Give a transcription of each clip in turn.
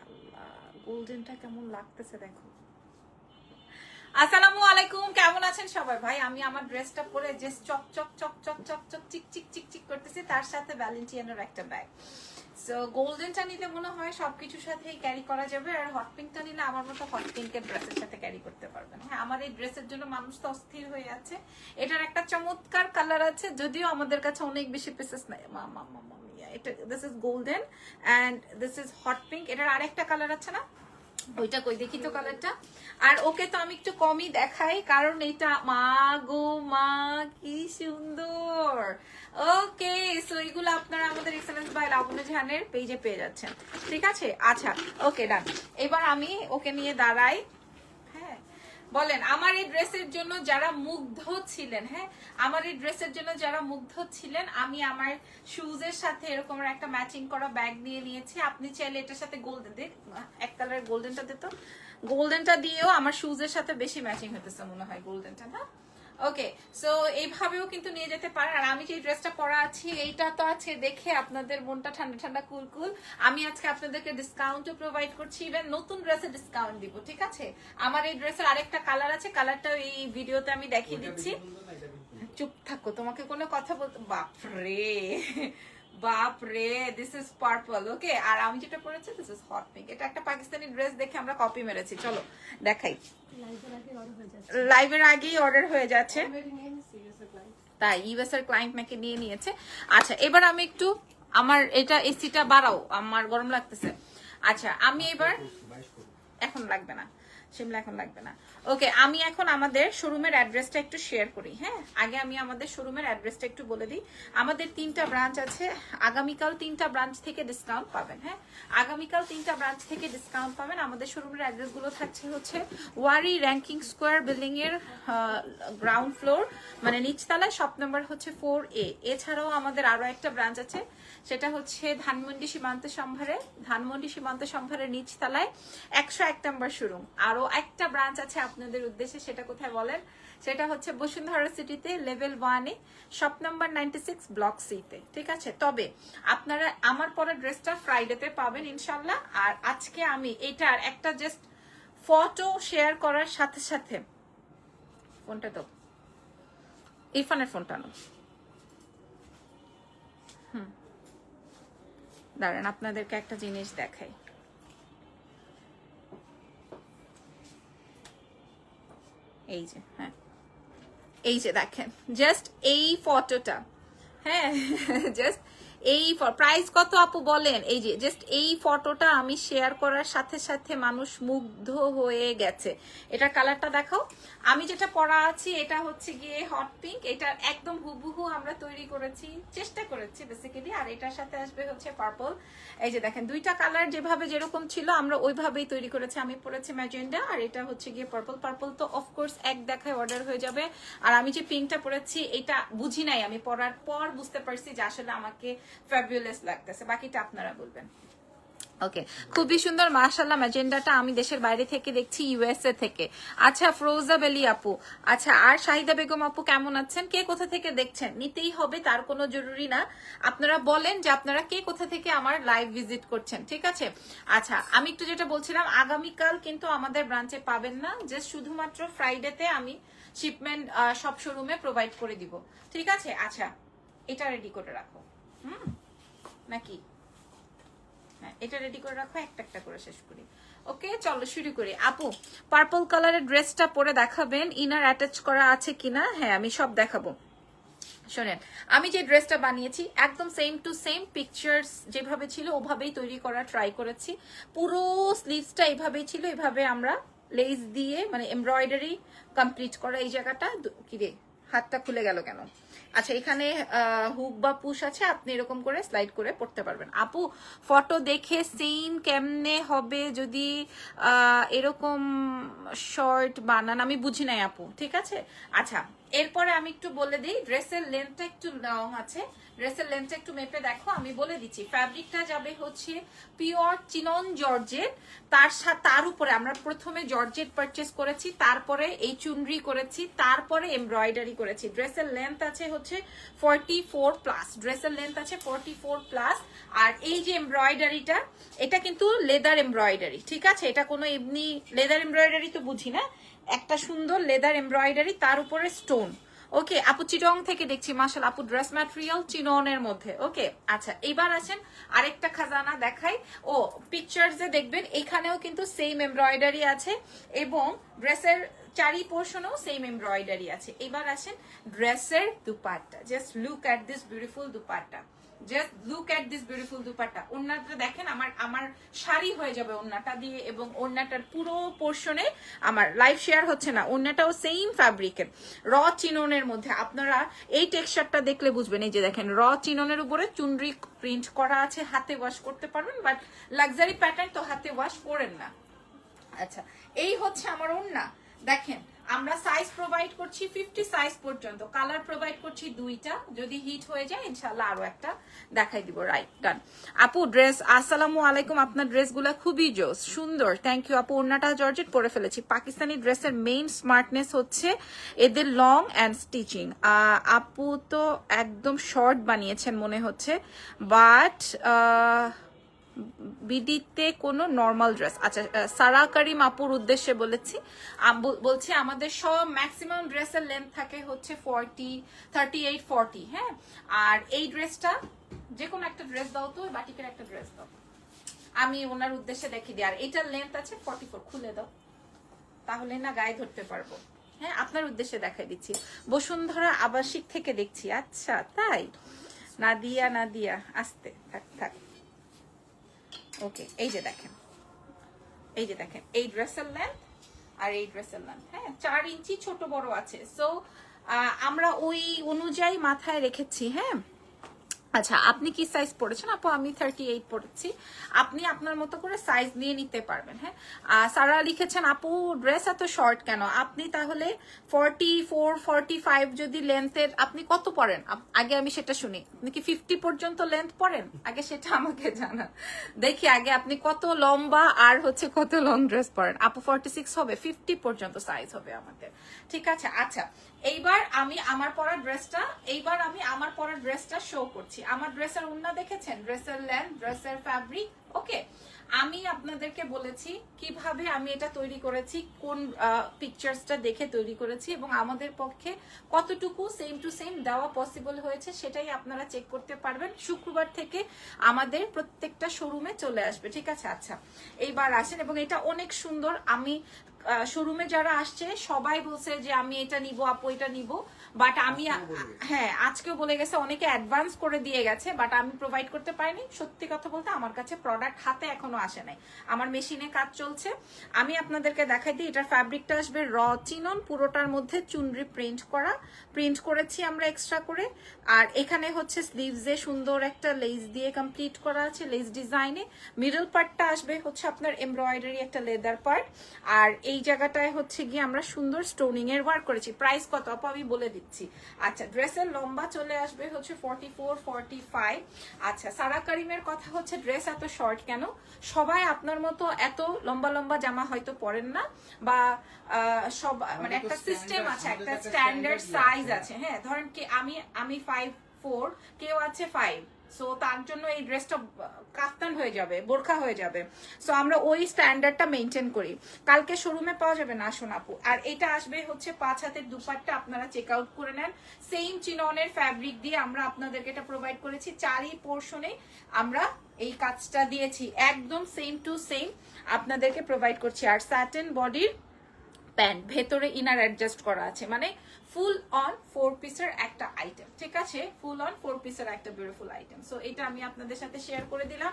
আল্লাহ, গোল্ডেনটা কেমন লাগতেছে দেখো। আসসালামু আলাইকুম, কেমন আছেন সবাই? ভাই আমি আমার ড্রেসটা পরে যে চক চক চক চক চক চক চিক চিক চিক চিক করতেছি, তার সাথে ভ্যালেন্টিয়ানোর একটা ব্যাগ। সো গোল্ডেনটা নিলে মনে হয় সবকিছুর সাথেই ক্যারি করা যাবে, আর হট পিঙ্কটা নিলে আমার মতো হট পিঙ্কের ড্রেসের সাথে ক্যারি করতে পারবেন। হ্যাঁ, আমার এই ড্রেসের জন্য মানুষ তো অস্থির হয়ে আছে। এটার একটা চমৎকার কালার আছে, যদিও আমাদের কাছে অনেক বেশি পিসেস নাই। এটা this is golden and this is hot pink. এটার আরেকটা কালার আছে না, ওইটা কই দেখি তো কালারটা। আর ওকে তো আমি একটু কমই দেখাই, কারণ এটা মা গো মা কি সুন্দর। ওকে, সো এগুলো আপনারা আমাদের এক্সেলেন্স বাই লাবণ্য জাহানের পেজে পেয়ে যাচ্ছেন, ঠিক আছে? আচ্ছা, ওকে ডান। এবার আমি ওকে নিয়ে দাঁড়াই। হ্যাঁ বলেন, আমার এই ড্রেসের জন্য যারা মুগ্ধ ছিলেন, হ্যাঁ আমার এই ড্রেসের জন্য যারা মুগ্ধ ছিলেন, আমি আমার শুজের সাথে এরকম একটা ম্যাচিং করা ব্যাগ নিয়ে নিয়েছি। আপনি চাইলে এটার সাথে গোল্ডেন এক কালার গোল্ডেনটা দিত, গোল্ডেনটা দিয়েও আমার শুজের সাথে বেশি ম্যাচিং হতেছে মনে হয় গোল্ডেনটা, না? ওকে, সো এইভাবেও কিন্তু নিয়ে যেতে পারেন। আর আমি যে ড্রেসটা পরা আছি, এইটা তো আছে দেখে আপনাদের মনটা ঠান্ডা ঠান্ডা কুল কুল। আমি আজকে আপনাদেরকে ডিসকাউন্টও প্রোভাইড করছি, ইভেন নতুন ড্রেসে ডিসকাউন্ট দিব, ঠিক আছে? আমার এই ড্রেসের আরেকটা কালার আছে, কালারটা এই ভিডিওতে আমি দেখিয়ে দিচ্ছি। চুপ থাকো, তোমাকে কোনো কথা বলতে। বাপরে বাপরে, দিস ইজ পার্পল। ওকে, আর আমি যেটা পরেছি দিস ইজ হট পিঙ্ক। এটা একটা পাকিস্তানি ড্রেস দেখে আমরা কপি মেরেছি। চলো দেখাই, লাইভের আগেই অর্ডার হয়ে যাচ্ছে, তাই ইউএস এর ক্লায়েন্ট নাকি নিয়ে নিয়েছে। আচ্ছা, এবার আমি একটু আমার এটা এসিটা বাড়াও, আমার গরম লাগতেছে। আচ্ছা, আমি এবার এখন লাগবে না শিমলা, এখন লাগবে না। ওকে, আমি এখন আমাদের শোরুমের অ্যাড্রেসটা একটু শেয়ার করি। হ্যাঁ, আগে আমি আমাদের শোরুমের অ্যাড্রেসটা একটু বলে দিই। আমাদের 3টা ব্রাঞ্চ আছে, আগামীকাল 3টা ব্রাঞ্চ থেকে ডিসকাউন্ট পাবেন। হ্যাঁ, আগামীকাল 3টা ব্রাঞ্চ থেকে ডিসকাউন্ট পাবেন। আমাদের শোরুমের অ্যাড্রেসগুলো থাকছে হচ্ছে ওয়ারি র্যাঙ্কিং স্কোয়ার বিল্ডিং এর গ্রাউন্ড ফ্লোর, মানে নিচতলায়, শপ নাম্বার হচ্ছে 4A। এছাড়াও আমাদের আরো একটা ব্রাঞ্চ আছে, সেটা হচ্ছে ধানমন্ডি সীমান্ত সম্ভারে, ধানমন্ডি সীমান্ত সম্ভারের নিচতলায় 101 নম্বর শোরুম। আরো একটা ব্রাঞ্চ আছে আপনাদের উদ্দেশ্যে, সেটা কোথায় বলেন? সেটা হচ্ছে বসুন্ধরা সিটিতে লেভেল 1-এ, শপ নাম্বার 96 ব্লক C-তে, ঠিক আছে? তবে আপনারা আমার পরা ড্রেসটা ফ্রাইডেতে পাবেন ইনশাল্লাহ। আর আজকে আমি এটার একটা জাস্ট ফটো শেয়ার করার সাথে সাথে, ফোনটা তো ইরফানের ফোনটা না, দাঁড়ান আপনাদেরকে একটা জিনিস দেখাই। এই যে, হ্যাঁ এই যে দেখেন, জাস্ট এই ফটোটা, হ্যাঁ জাস্ট এই প্রাইস কত আপু বলেন? এই যে জাস্ট এই ফটোটা আমি শেয়ার করার সাথে সাথে মানুষ মুগ্ধ হয়ে গেছে। এটার কালারটা দেখাও। আমি যেটা পরা আছি এটা হচ্ছে গিয়ে হট পিঙ্ক, এটা একদম হুবহু আমরা তৈরি করেছি, চেষ্টা করেছি বেসিক্যালি। আর এটার সাথে আসবে হচ্ছে পার্পল। এই যে দেখেন, দুইটা কালার যেভাবে যেরকম ছিল আমরা ওইভাবেই তৈরি করেছি। আমি পরেছি ম্যাজেন্ডা, আর এটা হচ্ছে গিয়ে পার্পল। পার্পল তো অফকোর্স এক দেখায় অর্ডার হয়ে যাবে। আর আমি যে পিঙ্কটা পরেছি, এটা বুঝি নাই, আমি পরার পর বুঝতে পারছি যে আসলে আমাকে ফ্যাবুলাস লাগতেছে। বাকিটা আপনারা বলবেন। ওকে, খুবই সুন্দর মাশাআল্লাহ। ম্যাজেন্ডাটা আমি দেশের বাইরে থেকে দেখছি, ইউএসএ থেকে। আচ্ছা, ফ্রোজা বেলি আপু, আচ্ছা, আর শাহিদা বেগম আপু কেমন আছেন? কে কোথা থেকে দেখছেন? নিতেই হবে তার কোনো জরুরি না, আপনারা বলেন যে আপনারা কে কোথা থেকে আমার লাইভ ভিজিট করছেন, ঠিক আছে? আচ্ছা, আমি একটু যেটা বলছিলাম, আগামীকাল কিন্তু আমাদের ব্রাঞ্চে পাবেন না, জাস্ট শুধুমাত্র ফ্রাইডেতে আমি শিপমেন্ট সব শোরুমে প্রোভাইড করে দিব, ঠিক আছে? আচ্ছা, এটা রেডি করে রাখো, নাকি? হ্যাঁ, এটা রেডি করে রাখো, একটা একটা করে শেষ করি। ওকে, চলো শুরু করি। আপু, পার্পল কালারের ড্রেসটা পরে দেখাবেন ইনার অ্যাটাচ করা আছে কিনা? হ্যাঁ, আমি সব দেখাবো। শোনেন, আমি যে ড্রেসটা বানিয়েছি একদম সেম টু সেম, পিকচার্স যেভাবে ছিল ওভাবেই তৈরি করা ট্রাই করেছি। পুরো স্লিভসটা এভাবেই ছিল, এভাবে আমরা লেস দিয়ে মানে এমব্রয়ডারি কমপ্লিট করা। এই জায়গাটা কিরে হাতটা খুলে গেল কেন? আচ্ছা, এখানে হুক বা পুশ আছে, আপনি এরকম করে স্লাইড করে পড়তে পারবেন। আপু, ফটো দেখে সেইম কেমনে হবে যদি এরকম শর্ট বানান? আমি বুঝি নাই আপু, ঠিক আছে? আচ্ছা, এরপরে আমি একটু বলে দিই ড্রেসের লেন্থটা একটু লং আছে, ড্রেসের লেন্থটা একটু মেপে দেখো, আমি বলে দিচ্ছি। ফ্যাব্রিকটা যাবে হচ্ছে পিওর চিনন জর্জেট, তার উপরে আমরা প্রথমে জর্জেট পারচেস করেছি, তারপরে এই চুনরি করেছি, তারপরে এমব্রয়ডারি করেছি। ড্রেসের লেন্থ আছে হচ্ছে 44 প্লাস, ড্রেসের লেন্থ আছে 44 প্লাস। আর এই যে এমব্রয়ডারিটা, এটা কিন্তু লেদার এমব্রয়ডারি, ঠিক আছে? এটা কোনো এমনি লেদার এমব্রয়ডারি তো বুঝি না, একটা সুন্দর লেদার এমব্রয়ডারি, তার উপরে স্টোন। ওকে আপু চিটং থেকে দেখছি, মাশাআল্লাহ আপু ড্রেস ম্যাটেরিয়াল চিননের মধ্যে। ওকে আচ্ছা, এবার আসেন আরেকটা খাজানা দেখাই। ও পিকচার্সে দেখবেন এখানেও কিন্তু সেম এমব্রয়ডারি আছে এবং ড্রেসের চারি পোর্শনেও সেম এমব্রয়ডারি আছে। এবার আসেন ড্রেসের dupatta, just look at this beautiful dupatta, just look at this beautiful dupatta. ওড়নাটা দেখেন, আমার শাড়ি হয়ে যাবে ওড়নাটা দিয়ে, এবং ওড়নাটার পুরো পোর্শনে আমার লাইভ শেয়ার হচ্ছে না, ওড়নাটাও সেম ফ্যাব্রিকের র চিননের মধ্যে। আপনারা এই টেক্সচারটা দেখলে বুঝবেন, এই যে দেখেন র চিননের উপরে চুনরি প্রিন্ট করা আছে, হাতে ওয়াশ করতে পারবেন, বাট লাক্সারি প্যাটার্ন তো হাতে ওয়াশ করেন না। আচ্ছা, এই হচ্ছে আমার ওড়না। দেখেন আমরা সাইজ প্রোভাইড করছি 50 সাইজ পর্যন্ত, কালার প্রোভাইড করছি 2টা, যদি হিট হয়ে যায় ইনশাআল্লাহ আরো একটা দেখাই দিব। রাইট, ডান। আপু ড্রেস, আসসালামু আলাইকুম, আপনার ড্রেসগুলো খুবই জোস, সুন্দর, থ্যাংক ইউ আপু। ওড়নাটা জর্জেট পরে ফেলেছি। পাকিস্তানি ড্রেসের মেইন স্মার্টনেস হচ্ছে এদের লং অ্যান্ড স্টিচিং। আপু তো একদম শর্ট বানিয়েছেন মনে হচ্ছে, বাট বিডিতে কোনো নর্মাল ড্রেস। আচ্ছা, সারা করিম আপুর উদ্দেশ্যে বলছি আমাদের সব ম্যাক্সিমাম ড্রেসের লেন্থ থাকে হচ্ছে 38-40। হ্যাঁ, আর এই ড্রেসটা যে কোনো একটা ড্রেস দাও তো, বাটিকের একটা ড্রেস দাও, আমি ওনার উদ্দেশ্যে দেখি দিই। আর এটার লেন্থ আছে 44, খুলে দাও তাহলে না গায়ে ধরতে পারবো। হ্যাঁ, আপনার উদ্দেশ্যে দেখাই দিচ্ছি। বসুন্ধরা আবাসিক থেকে দেখছি। আচ্ছা তাই, নাদিয়া আসতে থাক। ওকে, এই যে দেখেন, এই ড্রেসের লেন্থ আর এই ড্রেসের লেন্থ, হ্যাঁ 4 ইঞ্চি ছোট বড় আছে। সো আমরা ওই অনুযায়ী মাথায় রেখেছি। হ্যাঁ, আচ্ছা আপনি কি সাইজ পড়েছেন আপু? আমি 38 পড়েছি, আপনি আপনার মতো করে সাইজ নিয়ে নিতে পারবেন। হ্যাঁ, সারা লিখেছেন আপু ড্রেস এত শর্ট কেন? আপনি তাহলে 44-45 যদি লেন্থের, আপনি কত পরেন আগে আমি সেটা শুনি। আপনি কি 50 পর্যন্ত লেন্থ পরেন? আগে সেটা আমাকে জানান, দেখি আগে আপনি কত লম্বা আর হচ্ছে কত লং ড্রেস পরেন। আপু 46 হবে, 50 পর্যন্ত সাইজ হবে আমাদের, ঠিক আছে? আচ্ছা, এইবার আমি আমার পরা ড্রেসটা শো করছি। আমার ড্রেসের ওড়না দেখেছেন, ড্রেসের লেন্থ, ড্রেসের ফ্যাব্রিক। ওকে, আমি আপনাদেরকে বলেছি কিভাবে আমি এটা তৈরি করেছি, কোন পিকচার্সটা দেখে তৈরি করেছি, এবং আমাদের পক্ষে কতটুকু সেম টু সেম দেওয়া পসিবল হয়েছে সেটাই আপনারা চেক করতে পারবেন। শুক্রবার থেকে আমাদের প্রত্যেকটা শোরুমে চলে আসবে, ঠিক আছে? আচ্ছা, এইবার আসেন, এবং এটা অনেক সুন্দর। আমি শোরুমে যারা আসছে সবাই বলছে যে আমি এটা নিব আপু, এটা নিব, বাট আমি হ্যাঁ আজকেও বলে গেছে, অনেকে অ্যাডভান্স করে দিয়ে গেছে, বাট আমি প্রোভাইড করতে পারিনি। সত্যি কথা বলতে আমার কাছে প্রোডাক্ট হাতে এখনো আসে নাই, আমার মেশিনে কাজ চলছে। আমি আপনাদেরকে দেখাই দিই, এটার ফ্যাব্রিকটা আসবে র চিনন, পুরোটার মধ্যে চুনরি প্রিন্ট করেছি আমরা এক্সট্রা করে। আর এখানে হচ্ছে স্লিভসে সুন্দর একটা লেস দিয়ে কমপ্লিট করা আছে, লেস ডিজাইনে। মিডল পার্টটা আসবে হচ্ছে আপনার এমব্রয়ডারি একটা লেদার পার্ট, আর এই জায়গাটায় হচ্ছে গিয়ে আমরা সুন্দর স্টোনিং এর ওয়ার্ক করেছি। প্রাইস কত আপু আমি বলে দিচ্ছি। আচ্ছা, ড্রেসের লম্বা চলে আসবে হচ্ছে 44-45। আচ্ছা, সারা করিমের কথা হচ্ছে ড্রেস এত শর্ট কেন? সবাই আপনার মতো এত লম্বা লম্বা জামা হয়তো পরেন না, বা সব মানে একটা সিস্টেম আছে, একটা স্ট্যান্ডার্ড সাইজ আছে। হ্যাঁ, ধরেন কি আমি 5'4", কেউ আছে 5, সো তার জন্য এই ড্রেসটা কাফতান হয়ে যাবে, বোরখা হয়ে যাবে। সো আমরা ওই স্ট্যান্ডার্ডটা মেনটেন করি। কালকে শোরুমে পাওয়া যাবে না সোনাপু। আর এটা আসবে হচ্ছে 5 হাতের দুপাট্টা, আপনারা চেক আউট করে নেন। সেম চিননের ফ্যাব্রিক দিয়ে আমরা আপনাদেরকে এটা প্রোভাইড করেছি। চারি পোর্শনে আমরা এই কাজটা দিয়েছি, একদম সেম টু সেম আপনাদেরকে প্রোভাইড করছি। আর স্যাটেন বডির প্যান্ট, ভেতরে ইনার অ্যাডজাস্ট করা আছে, মানে ফুল অন 4 পিসের একটা আইটেম, ঠিক আছে? ফুল অন 4 পিসের একটা বিউটিফুল আইটেম। সো এটা আমি আপনাদের সাথে শেয়ার করে দিলাম।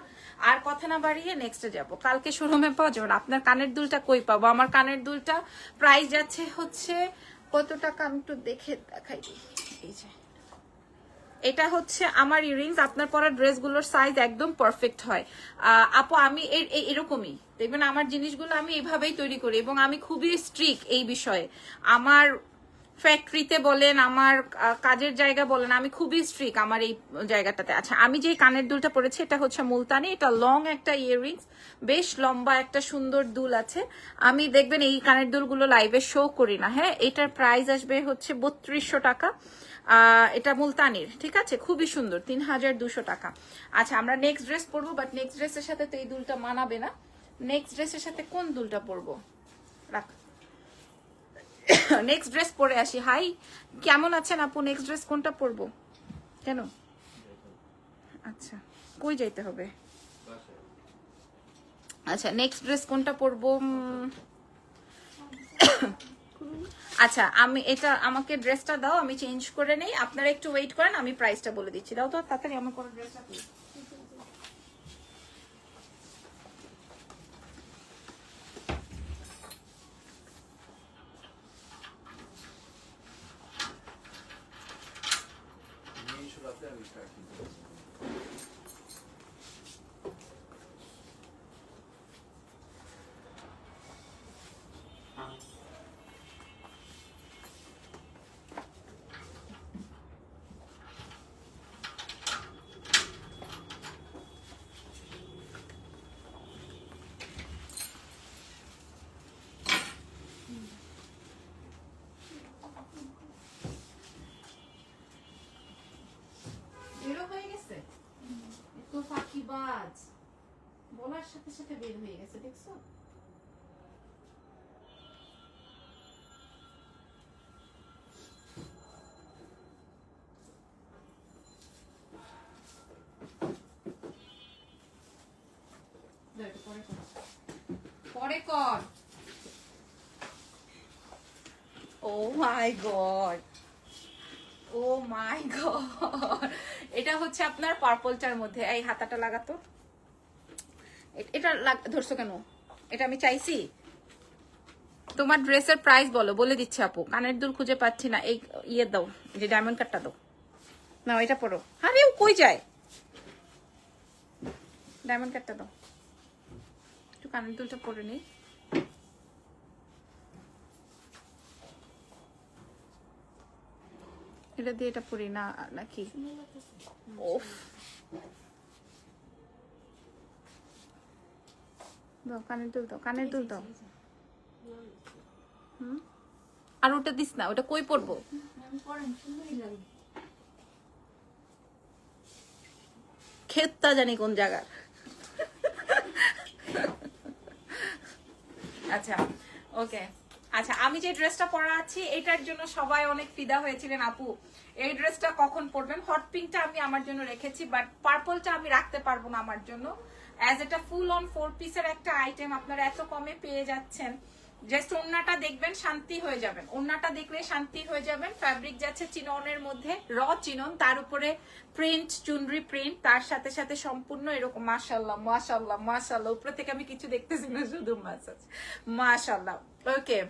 আর কথা না বাড়িয়ে নেক্সটে যাব। কালকে শোরুমে পাওয়া যাবে। আপনার কানের দুলটা কই পাবো? আমার কানের দুলটা প্রাইস যাচ্ছে হচ্ছে কত টাকা, আমি একটু দেখে দেখাই দিই। এই যে এটা হচ্ছে আমার ইয়ারিংস, আপনার পরা ড্রেসগুলোর সাইজ একদম পারফেক্ট হয়। আপু আমি এরকমই দেখবেন আমার জিনিসগুলো আমি এইভাবেই তৈরি করি, এবং আমি খুবই স্ট্রিক্ট এই বিষয়ে। আমার ফ্যাক্টরিতে বলেন, আমার কাজের জায়গা বলেন, আমি খুবই স্ট্রিক আমার এই জায়গাটাতে। আচ্ছা, আমি যে কানের দুলটা পরেছি এটা হচ্ছে মুলতানি, এটা লং একটা ইয়াররিংস, বেশ লম্বা একটা সুন্দর দুল আছে। আমি দেখবেন এই কানের দুলগুলো লাইভে শো করি না, হ্যাঁ। এটার প্রাইস আসবে হচ্ছে 3200 টাকা। এটা মুলতানির, ঠিক আছে, খুবই সুন্দর, 3200 টাকা। আচ্ছা, আমরা নেক্সট ড্রেস পরবো, বাট নেক্সট ড্রেসের সাথে তো এই দুলটা মানাবে না। নেক্সট ড্রেসের সাথে কোন দুলটা পরবো, রাখ। নেক্সট ড্রেস পরে আসি। হাই, কেমন আছেন আপু? নেক্সট ড্রেস কোনটা পরবো? কেন? আচ্ছা, কই যাইতে হবে? আচ্ছা, নেক্সট ড্রেস কোনটা পরবো? আচ্ছা, আমি এটা, আমাকে ড্রেসটা দাও, আমি চেঞ্জ করে নেই, আপনারা একটু ওয়েট করেন, আমি প্রাইসটা বলে দিচ্ছি। দাও তো তাড়াতাড়ি আমার কোনো ড্রেসটা। বেরো হয়ে গেছে তো ফাঁকিবাজ, বলার সাথে সাথে বের হয়ে গেছে, দেখছো? পরে কর। ও মাই গড, ও মাই গড, এটা হচ্ছে আপনার পার্পলটার মধ্যে। এই হাতাটা লাগাতো, এটা ধরছো কেন? এটা আমি চাইছি। তোমার ড্রেসের প্রাইস বলো, বলে দিচ্ছি আপু। কানের দুল খুঁজে পাচ্ছি না, এই ইয়ে দাও, যে ডায়মন্ড কাটটা দাও না, এটা পরো। আরে ও কই যায়? ডায়মন্ড কাটটা দাও, একটু কানের দুলটা পরে নেই। এটা দিয়ে এটা পরি না নাকি? ওফ, দাও কানের দুল দাও, কানের দুল দাও। আর ওটা দিস না, ওটা কই পরবো? ক্ষেতটা জানি কোন জায়গার। আচ্ছা, ওকে। আচ্ছা, আমি যে ড্রেসটা পরা আছি এটার জন্য সবাই অনেক ফিদা হয়েছিলেন আপু, এই ড্রেসটা কখন পরবেন। হট পিঙ্কটা আমি আমার জন্য রেখেছি, বাট পার্পলটা আমি রাখতে পারবো না আমার জন্য, অ্যাজ এটা ফুল অন 4 পিসের একটা আইটেম আপনারা এত কমে পেয়ে যাচ্ছেন। জাস্ট ওড়নাটা দেখবেন, শান্তি হয়ে যাবেন, ওড়নাটা দেখলে শান্তি হয়ে যাবেন। ফ্যাব্রিক যাচ্ছে চিননের মধ্যে, র চিনন, তার উপরে প্রিন্ট, চুনরি প্রিন্ট, তার সাথে সাথে সম্পূর্ণ এরকম। মাশাআল্লাহ মাশাআল্লাহ মাশাআল্লাহ, উপরে থেকে আমি কিছু দেখতেছি না, শুধু মাসাজ। মাশাআল্লাহ, ওকে।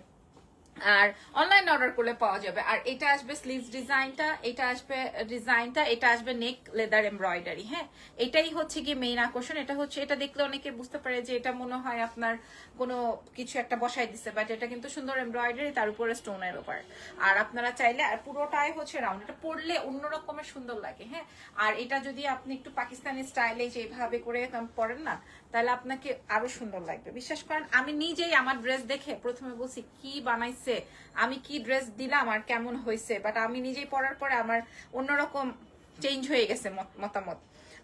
আর অনলাইন অর্ডার করলে পাওয়া যাবে। আর এটা আসবে স্লিভস ডিজাইনটা, এটা আসবে ডিজাইনটা, এটা আসবে নেক লেদার এমব্রয়ডারি। হ্যাঁ, এটাই হচ্ছে কি মেইন আকর্ষণ। এটা হচ্ছে, এটা দেখলে অনেকে বুঝতে পারে যে এটা মনে হয় আপনার কোনো কিছু একটা বসাই দিচ্ছে, বাট এটা কিন্তু সুন্দর এমব্রয়ডারি, তার উপরে স্টোনের ওপর। আর আপনারা চাইলে, আর পুরোটাই হচ্ছে রাউন্ড, এটা পরলে অন্য রকমের সুন্দর লাগে। হ্যাঁ, আর এটা যদি আপনি একটু পাকিস্তানি স্টাইলে যেভাবে করে পরেন না, তাহলে আপনাকে আরো সুন্দর লাগবে। বিশ্বাস করেন, আমি নিজেই আমার ড্রেস দেখে প্রথমে বলছি কি বানাইছে, আমি কি ড্রেস দিলাম আর কেমন হয়েছে, বাট আমি নিজেই পরার পরে আমার অন্যরকম চেঞ্জ হয়ে গেছে,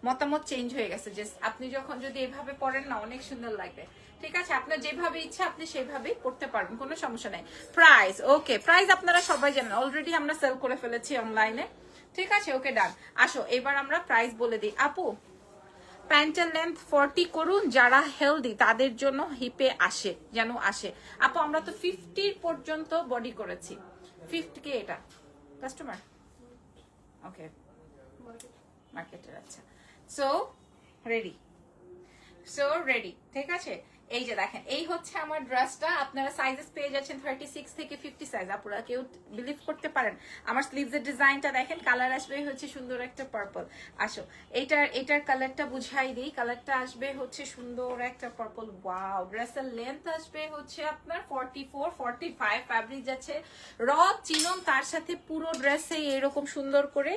মতামত চেঞ্জ হয়ে গেছে। যে আপনি যখন যদি এভাবে পরেন না, অনেক সুন্দর লাগবে। ঠিক আছে, আপনার যেভাবে ইচ্ছা আপনি সেভাবেই করতে পারবেন, কোনো সমস্যা নাই। প্রাইস, ওকে, প্রাইস আপনারা সবাই জানেন, অলরেডি আমরা সেল করে ফেলেছি অনলাইনে। ঠিক আছে, ওকে, ডান। আসো এবার আমরা প্রাইস বলে দিই। আপু, প্যান্টের লেন্থ 40 করুন, যারা হেলদি তাদের জন্য হিপে আসে, যেন আসে। আপু, আমরা তো 50 পর্যন্ত বডি করেছি। 50 কে এটা কাস্টমার, ওকে, মার্কেটের। আচ্ছা, সো রেডি, ঠিক আছে। এই যে দেখেন, এই হচ্ছে আমার ড্রেসটা। আপনারা সাইজেস পেয়ে যাচ্ছেন 36 থেকে 50 সাইজ। আপনারা কেউ বিলিভ করতে পারেন? আমার স্লিভসের ডিজাইনটা দেখেন, কালার আসবে হচ্ছে সুন্দর একটা পার্পল। আসো এটার কালারটা বুঝাই দিই। কালারটা আসবে হচ্ছে সুন্দর একটা পার্পল। ওয়াও, ড্রেসের লেন্থ আসবে হচ্ছে আপনার 44 45। ফ্যাব্রিক যাচ্ছে র চিনন, তার সাথে পুরো ড্রেসে এরকম সুন্দর করে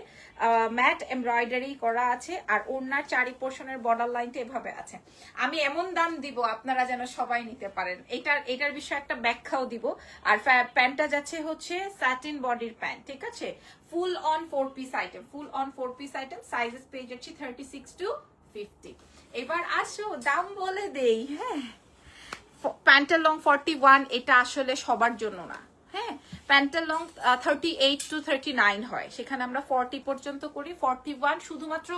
ম্যাট এমব্রয়ডারি করা আছে। আর ওড়নার চারি পোর্শনের বর্ডার লাইনটা এভাবে আছে। আমি এমন দাম দিব আপনারা যেন সবাই নিতে পারেন। এটার বিষয়ে একটা ব্যাখ্যাও দিব। আর প্যান্টটা যাচ্ছে হচ্ছে স্যাটিন বডির প্যান্ট, ঠিক আছে? Full on 4 piece item, full on 4 piece item. Sizes পেয়ে যাচ্ছি 36 to 50। এবার আসো দাম বলে দেই। হ্যাঁ, প্যান্টের লং 41, এটা আসলে সবার জন্য না। হ্যাঁ, প্যান্টের লং 38 to 39 হয়, সেখানে আমরা 40 পর্যন্ত করি। 41 শুধুমাত্র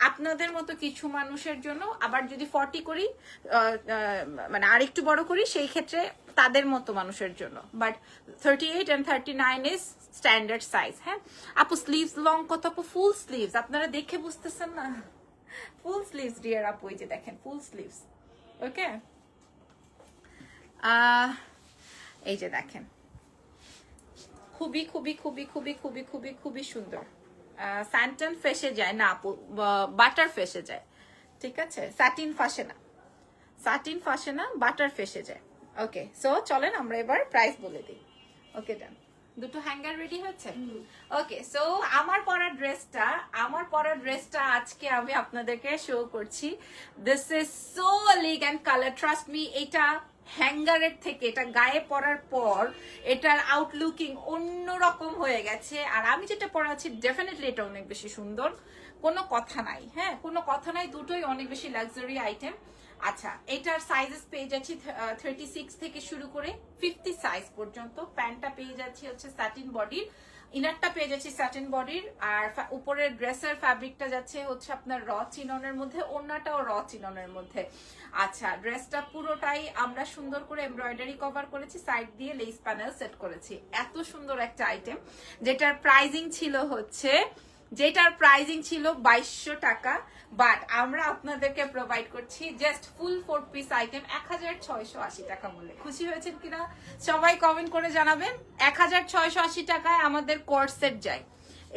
আপনাদের মতো কিছু মানুষের জন্য। আবার যদি 40 করি, মানে আরেকটু বড় করি, সেই ক্ষেত্রে তাদের মতো মানুষের জন্য। But 38 and 39 is standard size. হ্যাঁ আপু, স্লিভস লং কত আপু? ফুল স্লিভস, আপনারা দেখে বুঝতেছেন না? ফুল স্লিভস ডিয়ার আপু, এই যে দেখেন ফুল স্লিভস। ওকে, এই যে দেখেন, খুবই খুবই খুবই খুবই খুবই খুবই খুবই সুন্দর। স্যান্টন ফেসে যায় না আপু, বাটার ফেসে যায়, ঠিক আছে? স্যাটিন ফাঁসে না, স্যাটিন ফাঁসে না, বাটার ফেসে যায়। ওকে, সো চলেন আমরা এবার প্রাইস বলে দিই। ওকে, ডান। দুটো হ্যাঙ্গার রেডি হচ্ছে। ওকে, সো আমার পরা ড্রেসটা আজকে আমি আপনাদেরকে শো করছি। This is so elegant colour, trust me. এটা হ্যাঙ্গারের থেকে, এটা গায়ে পরার পর এটার আউটলুকিং অন্যরকম হয়ে গেছে। আর আমি যেটা পরাচ্ছি ডেফিনেটলি এটা অনেক বেশি সুন্দর, কোনো কথা নাই। হ্যাঁ, কোনো কথা নাই, দুটোই অনেক বেশি লাক্সারি আইটেম। আচ্ছা, এটার সাইজেস পেয়ে যাচ্ছি 36 থেকে শুরু করে 50 সাইজ পর্যন্ত। প্যান্টটা পেয়ে যাচ্ছি হচ্ছে স্যাটিন বডির, ইনারটা পেয়ে যাচ্ছি স্যাটিন বডির, আর উপরের ড্রেসের ফ্যাব্রিকটা যাচ্ছে হচ্ছে আপনার র চিননের মধ্যে, ওড়নাটাও র চিননের মধ্যে। আচ্ছা, ড্রেসটা পুরোটাই আমরা সুন্দর করে এমব্রয়ডারি কভার করেছি, সাইড দিয়ে লেস প্যানেল সেট করেছি। এত সুন্দর একটা আইটেম, যেটার প্রাইজিং ছিল 2200 টাকা। বাট আমরা আপনাদেরকে প্রোভাইড করছি জাস্ট ফুল 4 পিস আইটেম 1680 টাকা মূল্যে। খুশি হয়েছেন কিনা সবাই কমেন্ট করে জানাবেন। 1680 টাকায় আমাদের কোর্স সেট যায়,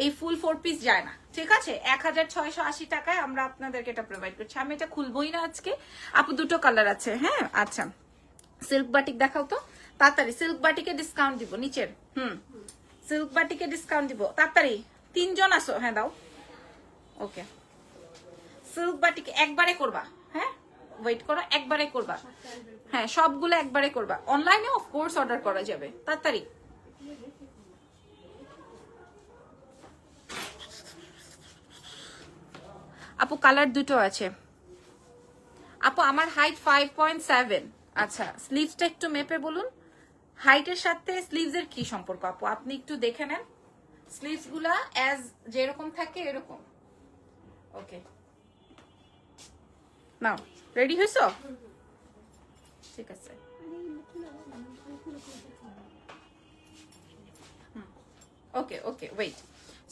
এই ফুল 4 পিস যায় না, ঠিক আছে? 1680 টাকায় আমরা আপনাদেরকে এটা প্রোভাইড করছি। আমি এটা খুলবই না আজকে আপু, দুটো কালার আছে। হ্যাঁ, আচ্ছা, সিল্ক বাটিক দেখাও তো তাড়াতাড়ি। সিল্ক বাটিকে ডিসকাউন্ট দিব নিচের। সিল্ক বাটিকে ডিসকাউন্ট দিব তাড়াতাড়ি। 3 জন আসো, হ্যাঁ দাও। ওকে, সিল্ক বাটিক একবারে করবা। হ্যাঁ, ওয়েট করো, একবারে করবা। হ্যাঁ, সবগুলো একবারে করবা। অনলাইনে অফ কোর্স অর্ডার করা যাবে, তাড়াতাড়ি। আপু কালার দুটো আছে আপু। আমার হাইট 5.7। আচ্ছা, স্লিভসটা একটু মেপে বলুন, হাইটের সাথে স্লিভসের কি সম্পর্ক আপু? আপনি একটু দেখে নেন স্লিভস গুলা, অ্যাজ যেরকম থাকে এরকম। ওকে, নাও রেডি হয়েছ? ঠিক আছে, ওকে ওকে, ওয়েট।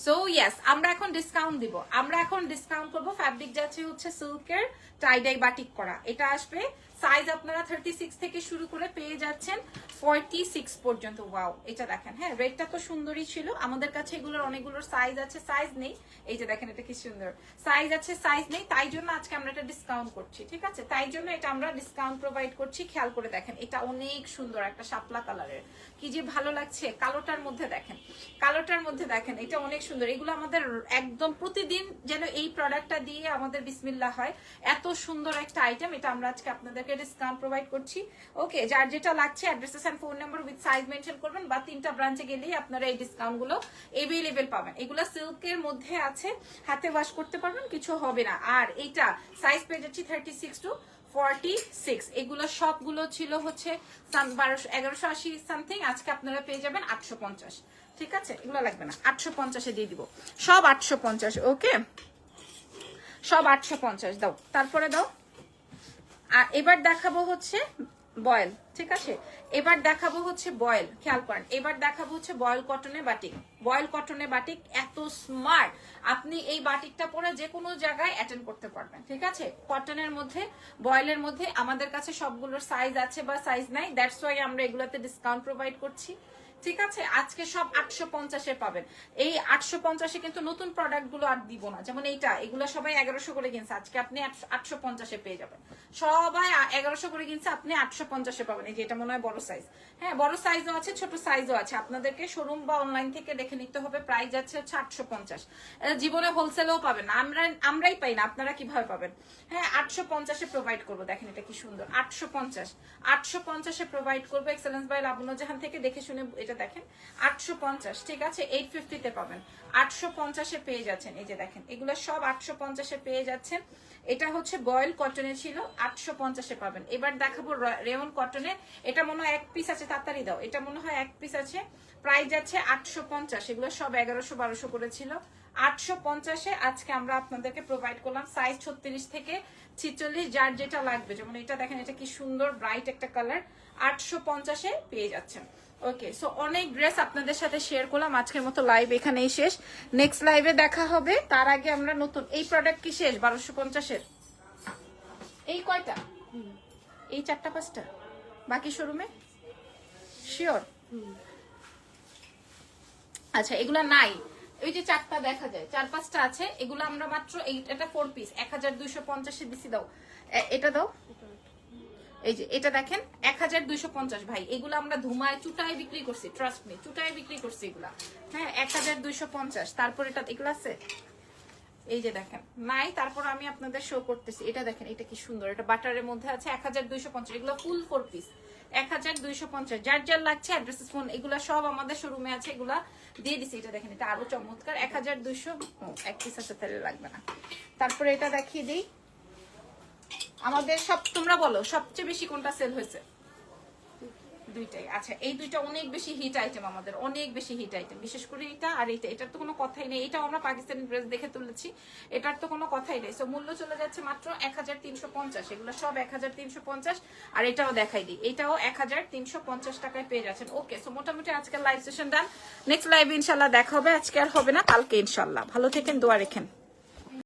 সো ইয়েস, আমরা এখন ডিসকাউন্ট দিব। আমরা এখন ডিসকাউন্ট করব। ফ্যাব্রিক যাচ্ছে হচ্ছে সিল্কের টাই ডাই বাটিক করা। এটা আসবে সাইজ আপনারা 36 থেকে শুরু করে পেয়ে যাচ্ছেন 46 পর্যন্ত। ওয়াও, এটা দেখেন। হ্যাঁ, রেডটা তো সুন্দরই ছিল। আমাদের কাছে এগুলোর অনেকগুলোর সাইজ আছে, সাইজ নেই। এই যে দেখেন, এটা কি সুন্দর, সাইজ আছে সাইজ নেই, তাই জন্য আজকে আমরা এটা ডিসকাউন্ট করছি, ঠিক আছে? তাই জন্য এটা আমরা ডিসকাউন্ট প্রোভাইড করছি। খেয়াল করে দেখেন, এটা অনেক সুন্দর একটা শাপলা কালারের, কি যে ভালো লাগছে। কালোটার মধ্যে দেখেন, কালোটার মধ্যে দেখেন, এটা অনেক সুন্দর। এগুলো আমাদের একদম প্রতিদিন যেন এই প্রোডাক্টটা দিয়ে আমাদের বিসমিল্লাহ হয়, এত সুন্দর একটা আইটেম। এটা আমরা আজকে আপনাদেরকে ডিসকাউন্ট প্রোভাইড করছি। ওকে, যার যেটা লাগছে address and phone number with size mention করবেন, বা 3টা ব্রাঞ্চে গেলেই আপনারা এই ডিসকাউন্ট গুলো এভেলেবেল পাবেন। এগুলো সিল্কের মধ্যে আছে, হাতে ওয়াশ করতে পারবেন, কিছু হবে না। আর এটা সাইজ পেয়ে যাচ্ছি 36 to 46। এগুলো সবগুলো ছিল হচ্ছে 1180 সামথিং, আজকে আপনারা পেয়ে যাবেন 850। ঠিক আছে, এগুলো লাগবে না, 850-এ দিয়ে দিব সব। 850, ওকে, সব 850 দাও। তারপরে দাও। আর এবার দেখাবো হচ্ছে বয়েল। ঠিক আছে। এবার দেখাবো হচ্ছে বয়েল, খেয়াল করেন, এবার দেখাবো হচ্ছে বয়েল কটনের বাটিক। বয়েল কটনের বাটিক এত স্মার্ট, আপনি এই বাটিকটা পরে যে কোনো জায়গায় অ্যাটেন্ড করতে পারবেন। ঠিক আছে, কটনের মধ্যে, বয়েলের মধ্যে আমাদের কাছে সবগুলোর সাইজ আছে বা সাইজ নাই, দ্যাটস ওয়াই আমরা এগুলাতে ডিসকাউন্ট প্রোভাইড করছি। ঠিক আছে, আজকে সব 850-এ পাবেন। এই 850-এ কিন্তু নতুন প্রোডাক্ট গুলো আর দিব না, যেমন এইটা, এগুলো সবাই 1100 করে কিনছে, আজকে আপনি 850-এ পেয়ে যাবেন। সবাই 1100 করে কিনছে, আপনি 850-এ পাবেন। এই যে এটা মনে হয় বড় সাইজ, হ্যাঁ বড় সাইজও আছে, ছোট সাইজও আছে, আপনাদেরকে শোরুম বা অনলাইন থেকে দেখে নিতে হবে। প্রাইস আছে হচ্ছে 850। জীবনে হোলসেলেও পাবেন না, আমরাই পাই না, আপনারা কিভাবে পাবেন? হ্যাঁ 850-এ প্রোভাইড করবো। দেখেন এটা কি সুন্দর, 850-850-এ প্রোভাইড করবো এক্সেলেন্স বাই লাবণ্য জাহান থেকে, দেখে শুনে এটা দেখেন 850। ঠিক আছে, 850-তে পাবেন, 850-এ পেয়ে যাচ্ছেন। এই যে দেখেন এগুলো সব 850-এ পেয়ে যাচ্ছেন। এটা হচ্ছে বয়েল কটনে ছিল, 850-এ পাবেন। এবার দেখাবো রেয়ন কটনে, এটা মনে হয় এক পিস আছে, তাড়াতাড়ি দাও, এটা মনে হয় এক পিস আছে, প্রাইস যাচ্ছে 850। এগুলো সব 1100-1200 করে ছিল, 850-এ আজকে আমরা আপনাদেরকে প্রোভাইড করলাম। সাইজ 36 থেকে 46, যার যেটা লাগবে। যেমন এটা দেখেন, এটা কি সুন্দর ব্রাইট একটা কালার, 850-এ পেয়ে যাচ্ছেন। ওকে, সো অনেক ড্রেস আপনাদের সাথে শেয়ার করলাম, আজকের মতো লাইভ এখানেই শেষ। নেক্সট লাইভে দেখা হবে, তার আগে আমরা নতুন এই প্রোডাক্ট কি শেষ 1250-এর? এই কয়টা? এই 4টা-5টা বাকি শোরুমে শিওর? আচ্ছা, এগুলা নাই, ওই যে 4টা দেখা যায়, 4-5টা আছে, এগুলো আমরা মাত্র এটা 4 পিস 1250-এ দিছি। দাও এটা দাও, এই যে এটা দেখেন 1250 ভাই। এগুলো আমরা ধুমায় চুটায় বিক্রি করছি, ট্রাস্ট মি, চুটায় বিক্রি করছি এগুলা। হ্যাঁ 1250। তারপর এটা এগুলো আছে, এই যে দেখেন নাই, তারপর আমি আপনাদের শো করতেছি। এটা দেখেন, এটা কি সুন্দর, এটা বাটারের মধ্যে আছে, 1250। এগুলো ফুল 4 পিস 1250। যার যার লাগছে অ্যাড্রেসেস ফোন, এগুলা সব আমাদের শোরুমে আছে, এগুলা দিয়ে দিছি। এটা দেখেন, এটা আরো চমৎকার, 1200। এক পিস আছে, তাহলে লাগবে না। তারপরে এটা দেখিয়ে দিই, আমাদের সব, তোমরা বলো সবচেয়ে বেশি কোনটা সেল হয়েছে? দুইটাই। আচ্ছা, এই দুইটা অনেক বেশি হিট আইটেম, আমাদের অনেক বেশি হিট আইটেম, বিশেষ করে এটা আর এটা, এটার তো কোনো কথাই নেই। এটাও আমরা পাকিস্তানি ড্রেস দেখে তুলেছি, এটার তো কোনো কথাই নেই। সো মূল্য চলে যাচ্ছে মাত্র 1350। এগুলো সব 1350। আর এটাও দেখাই দিই, এটাও 1350 টাকায় পেয়ে যাচ্ছেন। ওকে, সো মোটামুটি আজকের লাইভ সেশন ডান। নেক্সট লাইভ ইনশাল্লাহ দেখা হবে, আজকে আর হবে না, কালকে ইনশাল্লাহ। ভালো থেকেন, দোয়া রেখেন।